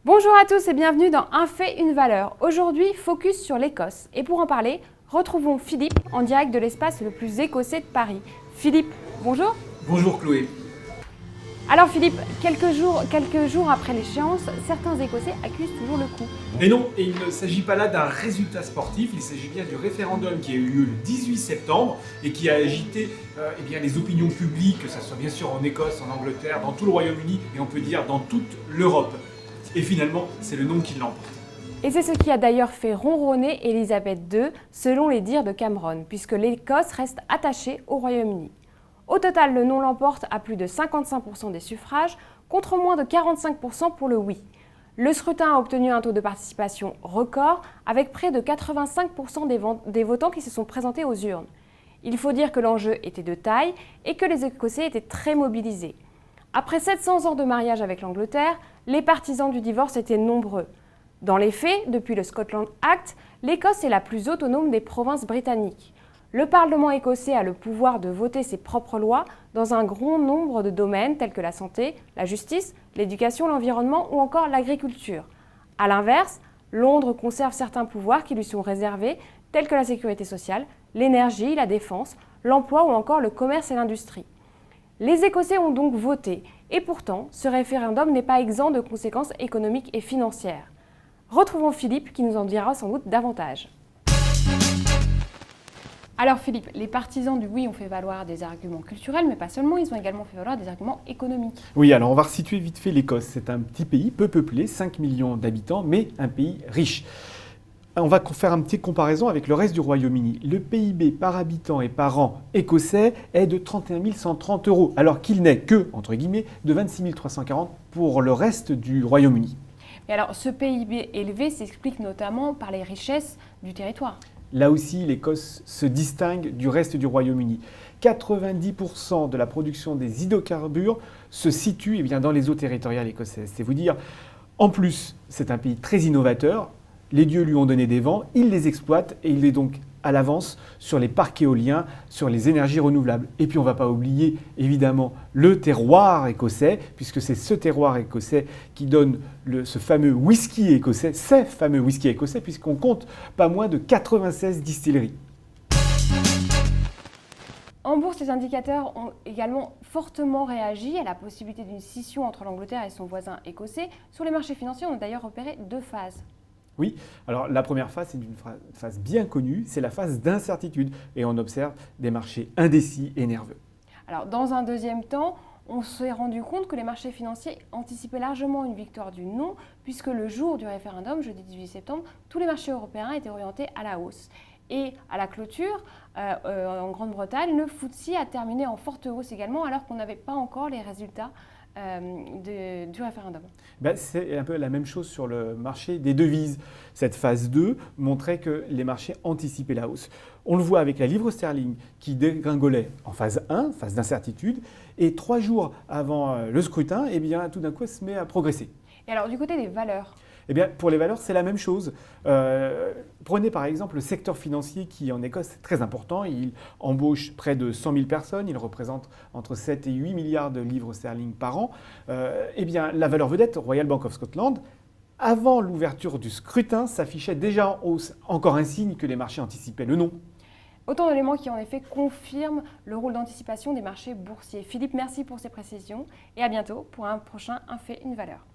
Bonjour à tous et bienvenue dans Un fait, une valeur. Aujourd'hui, focus sur l'Écosse. Et pour en parler, retrouvons Philippe en direct de l'espace le plus écossais de Paris. Philippe, bonjour. Bonjour Chloé. Alors Philippe, quelques jours après l'échéance, certains Écossais accusent toujours le coup. Et non, et il ne s'agit pas là d'un résultat sportif, il s'agit bien du référendum qui a eu lieu le 18 septembre et qui a agité les opinions publiques, que ce soit bien sûr en Écosse, en Angleterre, dans tout le Royaume-Uni et on peut dire dans toute l'Europe. Et finalement, c'est le non qui l'emporte. Et c'est ce qui a d'ailleurs fait ronronner Elisabeth II, selon les dires de Cameron, puisque l'Écosse reste attachée au Royaume-Uni. Au total, le non l'emporte à plus de 55% des suffrages, contre moins de 45% pour le oui. Le scrutin a obtenu un taux de participation record, avec près de 85% des votants qui se sont présentés aux urnes. Il faut dire que l'enjeu était de taille et que les Écossais étaient très mobilisés. Après 700 ans de mariage avec l'Angleterre, les partisans du divorce étaient nombreux. Dans les faits, depuis le Scotland Act, l'Écosse est la plus autonome des provinces britanniques. Le Parlement écossais a le pouvoir de voter ses propres lois dans un grand nombre de domaines tels que la santé, la justice, l'éducation, l'environnement ou encore l'agriculture. A l'inverse, Londres conserve certains pouvoirs qui lui sont réservés tels que la sécurité sociale, l'énergie, la défense, l'emploi ou encore le commerce et l'industrie. Les Écossais ont donc voté et pourtant, ce référendum n'est pas exempt de conséquences économiques et financières. Retrouvons Philippe qui nous en dira sans doute davantage. Alors Philippe, les partisans du oui ont fait valoir des arguments culturels, mais pas seulement, ils ont également fait valoir des arguments économiques. Oui, alors on va resituer vite fait l'Écosse. C'est un petit pays peu peuplé, 5 millions d'habitants, mais un pays riche. On va faire une petite comparaison avec le reste du Royaume-Uni. Le PIB par habitant et par an écossais est de 31 130 €, alors qu'il n'est que, entre guillemets, de 26 340 pour le reste du Royaume-Uni. Et alors, ce PIB élevé s'explique notamment par les richesses du territoire. Là aussi, l'Écosse se distingue du reste du Royaume-Uni. 90% de la production des hydrocarbures se situe dans les eaux territoriales écossaises. C'est vous dire, en plus, c'est un pays très innovateur. Les dieux lui ont donné des vents, il les exploite et il est donc à l'avance sur les parcs éoliens, sur les énergies renouvelables. Et puis on ne va pas oublier évidemment le terroir écossais, puisque c'est ce terroir écossais qui donne ce fameux whisky écossais, ces fameux whisky écossais, puisqu'on compte pas moins de 96 distilleries. En bourse, les indicateurs ont également fortement réagi à la possibilité d'une scission entre l'Angleterre et son voisin écossais. Sur les marchés financiers, on a d'ailleurs repéré deux phases. Oui, alors la première phase, c'est une phase bien connue, c'est la phase d'incertitude et on observe des marchés indécis et nerveux. Alors dans un deuxième temps, on s'est rendu compte que les marchés financiers anticipaient largement une victoire du non, puisque le jour du référendum, jeudi 18 septembre, tous les marchés européens étaient orientés à la hausse. Et à la clôture, en Grande-Bretagne, le FTSE a terminé en forte hausse également, alors qu'on n'avait pas encore les résultats du référendum. C'est un peu la même chose sur le marché des devises. Cette phase 2 montrait que les marchés anticipaient la hausse. On le voit avec la livre sterling qui dégringolait en phase 1, phase d'incertitude, et 3 jours avant le scrutin, tout d'un coup, elle se met à progresser. Et alors, du côté des valeurs ? Pour les valeurs, c'est la même chose. Prenez par exemple le secteur financier qui en Écosse est très important. Il embauche près de 100 000 personnes. Il représente entre 7 et 8 milliards de livres sterling par an. La valeur vedette, Royal Bank of Scotland, avant l'ouverture du scrutin, s'affichait déjà en hausse. Encore un signe que les marchés anticipaient le non. Autant d'éléments qui en effet confirment le rôle d'anticipation des marchés boursiers. Philippe, merci pour ces précisions et à bientôt pour un prochain Un fait, une valeur.